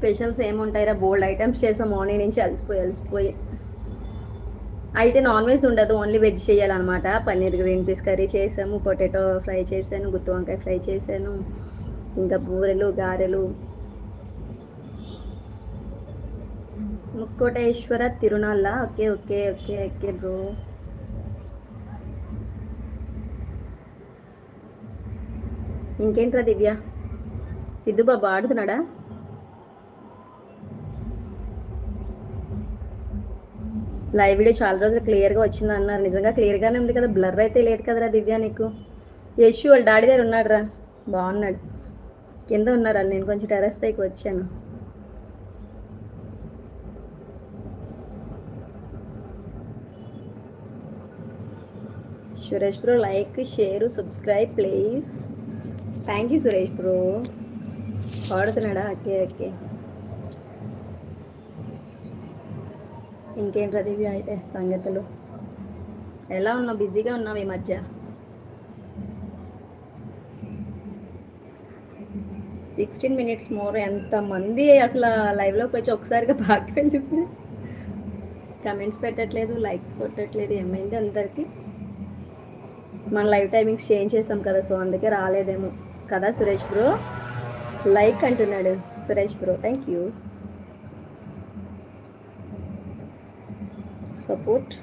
Specials ఏముంటాయిరా, బోల్డ్ items చేసాం మార్నింగ్ నుంచి, అలసిపోయి అయితే నాన్ వెజ్ ఉండదు, ఓన్లీ వెజ్ చేయాలన్నమాట. పన్నీర్ గ్రీన్ పీస్ కర్రీ చేసాము, పొటాటో ఫ్రై చేశాను, గుత్తి వంకాయ ఫ్రై చేశాను, ఇంకా బూరెలు గారెలు. ముక్కోటేశ్వర తిరునాళ్ళ. Okay okay okay okay bro. ఇంకేంట్రా దివ్య, సిద్ధు బాబు ఆడుతున్నాడా? లైవ్ వీడియో చాలా రోజులు క్లియర్గా వచ్చింది అన్నారు. నిజంగా క్లియర్గానే ఉంది కదా, బ్లర్ అయితే లేదు కదరా దివ్య నీకు. యశు వాళ్ళ డాడీ దగ్గర ఉన్నాడు రా, బాగున్నాడు. కింద ఉన్నారు వాళ్ళు, నేను కొంచెం టెర్రస్ పైకి వచ్చాను. Suresh bro like share subscribe please. Thank you Suresh bro. పాడుతున్నాడా? Okay okay. ఇంకేంట్రా దివ్య అయితే సంగతులు? ఎలా ఉన్నావు? బిజీగా ఉన్నావు ఈ మధ్య? 16 minutes మోర్. ఎంతమంది అసలు లైవ్లోకి వచ్చి ఒకసారిగా బాగా వెళ్ళిపోయి కమెంట్స్ పెట్టట్లేదు, లైక్స్ కొట్టట్లేదు, ఏమైంది అందరికీ? మన లైవ్ టైమింగ్స్ చేంజ్ చేసాం కదా, సో అందుకే రాలేదేమో కదా సురేష్ బ్రో. లైక్ అంటున్నాడు Suresh bro, thank you. Support.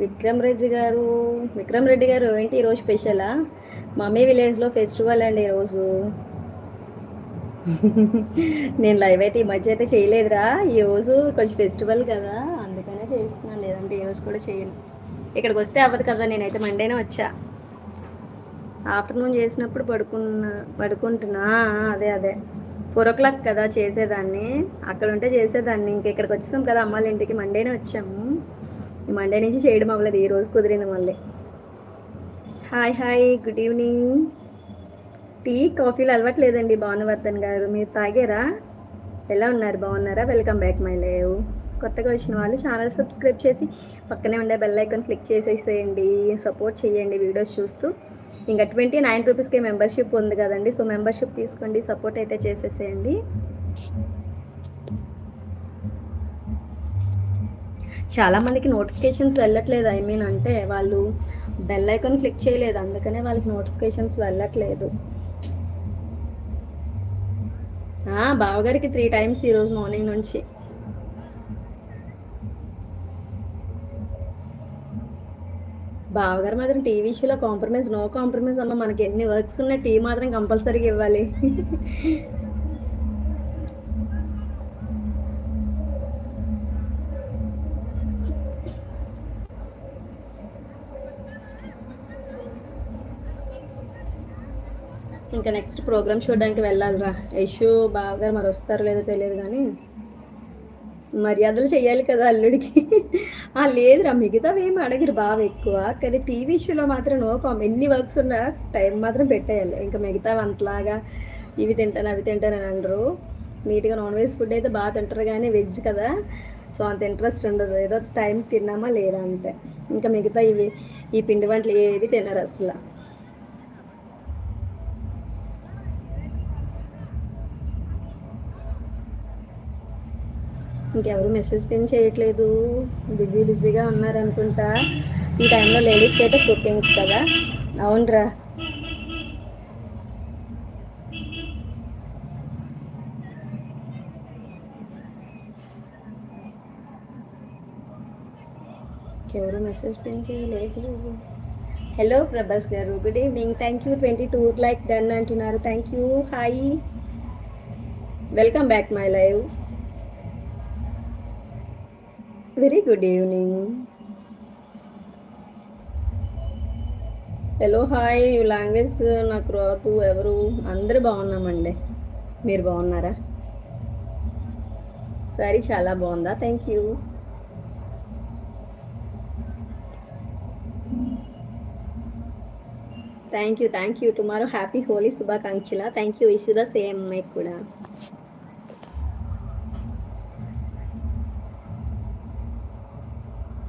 Vikram Reddy గారు ఏంటి ఈరోజు స్పెషలా? మమ్మీ విలేజ్లో ఫెస్టివల్ అండి ఈరోజు. నేను లైవ్ అయితే ఈ మధ్య అయితే చేయలేదురా, ఈరోజు కొంచెం ఫెస్టివల్ కదా అందుకనే చేస్తున్నాను, లేదంటే ఈరోజు కూడా చేయను. ఇక్కడికి వస్తే అవ్వదు కదా, నేనైతే మండేనే వచ్చా. ఆఫ్టర్నూన్ చేసినప్పుడు పడుకుంటున్నా. అదే 4 o'clock కదా చేసేదాన్ని, అక్కడ ఉంటే చేసేదాన్ని. ఇంక ఇక్కడికి వచ్చాం కదా అమ్మాళ్ళ ఇంటికి, మండేనే వచ్చాము. మండే నుంచి చేయడం అవ్వలేదు, ఈరోజు కుదిరింది మళ్ళీ. Hi good evening. టీ కాఫీలు అలవాట్లేదండి భానువర్ధన్ గారు, మీరు తాగారా? ఎలా ఉన్నారు, బాగున్నారా? Welcome back my live. కొత్తగా వచ్చిన వాళ్ళు ఛానల్ సబ్స్క్రైబ్ చేసి పక్కనే ఉండే బెల్ ఐకాన్ క్లిక్ చేసేసేయండి, సపోర్ట్ చేయండి వీడియోస్ చూస్తూ. ఇంకా 29 రూపీస్కి మెంబర్షిప్ ఉంది కదండి, సో మెంబర్షిప్ తీసుకోండి, సపోర్ట్ అయితే చేసేసేయండి. చాలామందికి నోటిఫికేషన్స్ వెళ్ళట్లేదు, అంటే వాళ్ళు బెల్ ఐకాన్ క్లిక్ చేయలేదు, అందుకనే వాళ్ళకి నోటిఫికేషన్స్ వెళ్ళట్లేదు. బావగారికి 3 times ఈరోజు మార్నింగ్ నుంచి. బావగారు మాత్రం టీవీ షోలో కాంప్రమైజ్, నో కాంప్రమైజ్ అమ్మ. మనకి ఎన్ని వర్క్స్ ఉన్నాయి, టీ మాత్రం కంపల్సరీగా ఇవ్వాలి. ఇంకా నెక్స్ట్ ప్రోగ్రామ్ చూడడానికి వెళ్ళాలిరా. యశు బావగారు మరి వస్తారో లేదో తెలియదు, కానీ మర్యాదలు చెయ్యాలి కదా అల్లుడికి. లేదురా, మిగతావి ఏమి అడగరు బావ ఎక్కువ, కానీ టీవీ షోలో మాత్రం ఎన్ని వర్క్స్ ఉన్నా టైం మాత్రం పెట్టేయాలి. ఇంకా మిగతావి అంతలాగా ఇవి తింటాను అవి తింటానని అనరు. నీట్గా నాన్ వెజ్ ఫుడ్ అయితే బాగా తింటారు, కానీ వెజ్ కదా సో అంత ఇంట్రెస్ట్ ఉండదు, ఏదో టైం తిన్నామా లేదా అంతే. ఇంకా మిగతా ఈ పిండి వంటలు ఏవి తినరు అసలు. ఇంకెవరు మెసేజ్ పిన్ చేయట్లేదు, బిజీగా ఉన్నారనుకుంటా. ఈ టైంలో లేడీస్కి అయితే కుకింగ్స్ కదా. అవునరా, ఎవరు మెసేజ్ పిన్ చేయలేదు. హలో ప్రభాస్ గారు, good evening. Thank you. 22 like done అంటున్నారు, thank you. Hi, welcome back my live. Very good evening. Hello hi. Language నాకు రాదు. ఎవరు? అందరూ బాగున్నామండి, మీరు బాగున్నారా? సారీ చాలా బాగుందా? Thank you. Thank you. Tomorrow happy Holi శుభాకాంక్షల. Thank you. Wish the same అమ్మాయికి కూడా.